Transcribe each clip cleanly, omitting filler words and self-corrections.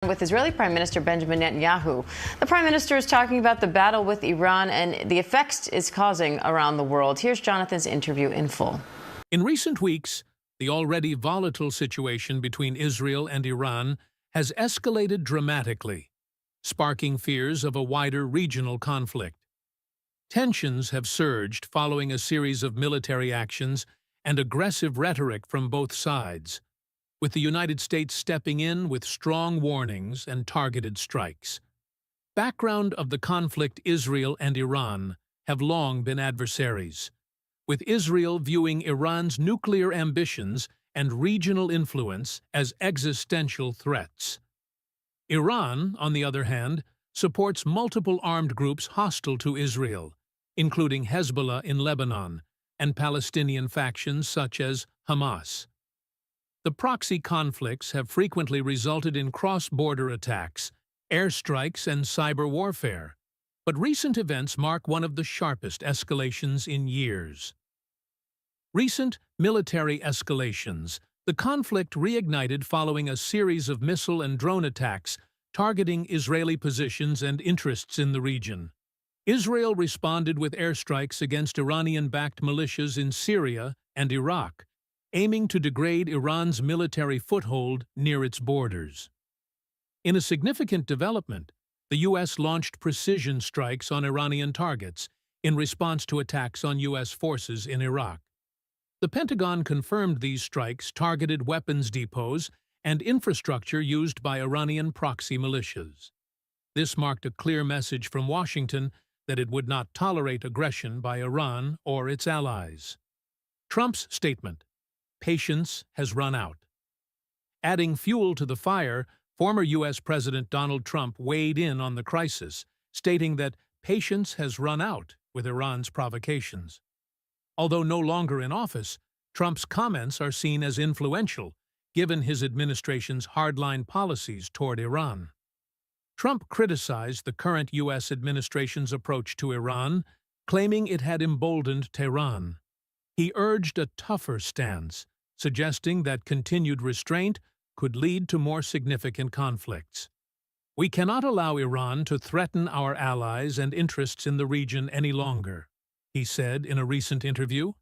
With Israeli Prime Minister Benjamin Netanyahu. The Prime Minister is talking about the battle with Iran and the effects it's causing around the world. Here's Jonathan's interview in full. In recent weeks, the already volatile situation between Israel and Iran has escalated dramatically, sparking fears of a wider regional conflict. Tensions have surged following a series of military actions and aggressive rhetoric from both sides, with the United States stepping in with strong warnings and targeted strikes. Background of the conflict: Israel and Iran have long been adversaries, with Israel viewing Iran's nuclear ambitions and regional influence as existential threats. Iran, on the other hand, supports multiple armed groups hostile to Israel, including Hezbollah in Lebanon and Palestinian factions such as Hamas. The proxy conflicts have frequently resulted in cross-border attacks, airstrikes, and cyber warfare, but recent events mark one of the sharpest escalations in years. Recent military escalations. The conflict reignited following a series of missile and drone attacks targeting Israeli positions and interests in the region. Israel responded with airstrikes against Iranian-backed militias in Syria and Iraq, aiming to degrade Iran's military foothold near its borders. In a significant development, the U.S. launched precision strikes on Iranian targets in response to attacks on U.S. forces in Iraq. The Pentagon confirmed these strikes targeted weapons depots and infrastructure used by Iranian proxy militias. This marked a clear message from Washington that it would not tolerate aggression by Iran or its allies. Trump's statement: "Patience has run out." Adding fuel to the fire, former U.S. President Donald Trump weighed in on the crisis, stating that patience has run out with Iran's provocations. Although no longer in office, Trump's comments are seen as influential, given his administration's hardline policies toward Iran. Trump criticized the current U.S. administration's approach to Iran, claiming it had emboldened Tehran. He urged a tougher stance, suggesting that continued restraint could lead to more significant conflicts. "We cannot allow Iran to threaten our allies and interests in the region any longer," he said in a recent interview.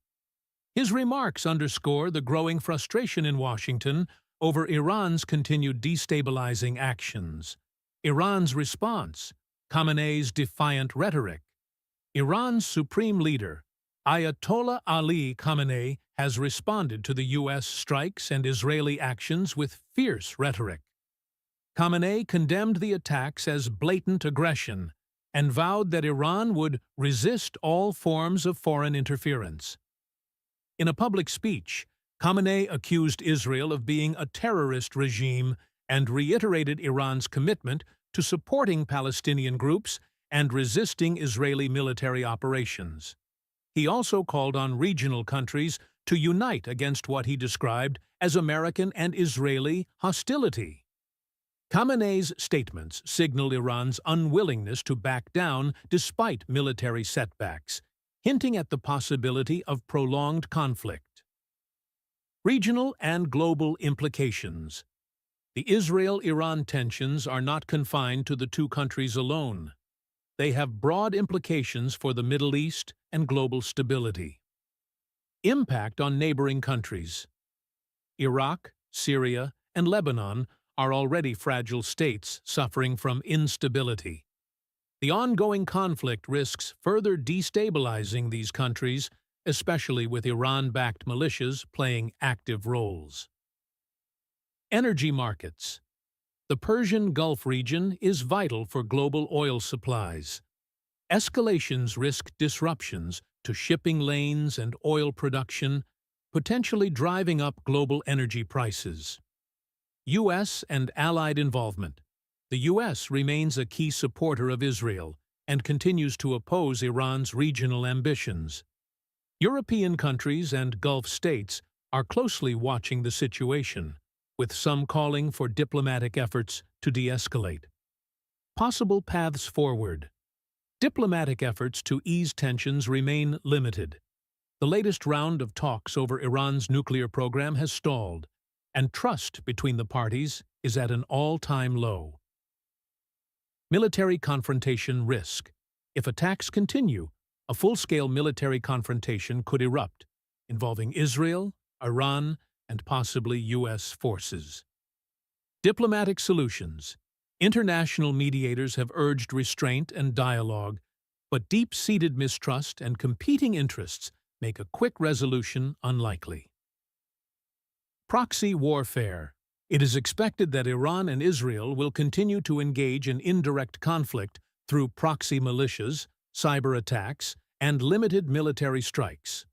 His remarks underscore the growing frustration in Washington over Iran's continued destabilizing actions. Iran's response: Khamenei's defiant rhetoric. Iran's supreme leader, Ayatollah Ali Khamenei, has responded to the U.S. strikes and Israeli actions with fierce rhetoric. Khamenei condemned the attacks as blatant aggression and vowed that Iran would resist all forms of foreign interference. In a public speech, Khamenei accused Israel of being a terrorist regime and reiterated Iran's commitment to supporting Palestinian groups and resisting Israeli military operations. He also called on regional countries to unite against what he described as American and Israeli hostility. Khamenei's statements signaled Iran's unwillingness to back down despite military setbacks, hinting at the possibility of prolonged conflict. Regional and global implications. The Israel-Iran tensions are not confined to the two countries alone. They have broad implications for the Middle East and global stability. Impact on neighboring countries. Iraq, Syria, and Lebanon are already fragile states suffering from instability. The ongoing conflict risks further destabilizing these countries, especially with Iran-backed militias playing active roles. Energy markets. The Persian Gulf region is vital for global oil supplies. Escalations risk disruptions to shipping lanes and oil production, potentially driving up global energy prices. U.S. and allied involvement. The U.S. remains a key supporter of Israel and continues to oppose Iran's regional ambitions. European countries and Gulf states are closely watching the situation, with some calling for diplomatic efforts to de-escalate. Possible paths forward. Diplomatic efforts to ease tensions remain limited. The latest round of talks over Iran's nuclear program has stalled, and trust between the parties is at an all-time low. Military confrontation risk. If attacks continue, a full-scale military confrontation could erupt, involving Israel, Iran, and possibly U.S. forces. Diplomatic solutions. International mediators have urged restraint and dialogue, but deep-seated mistrust and competing interests make a quick resolution unlikely. Proxy warfare. It is expected that Iran and Israel will continue to engage in indirect conflict through proxy militias, cyber attacks, and limited military strikes.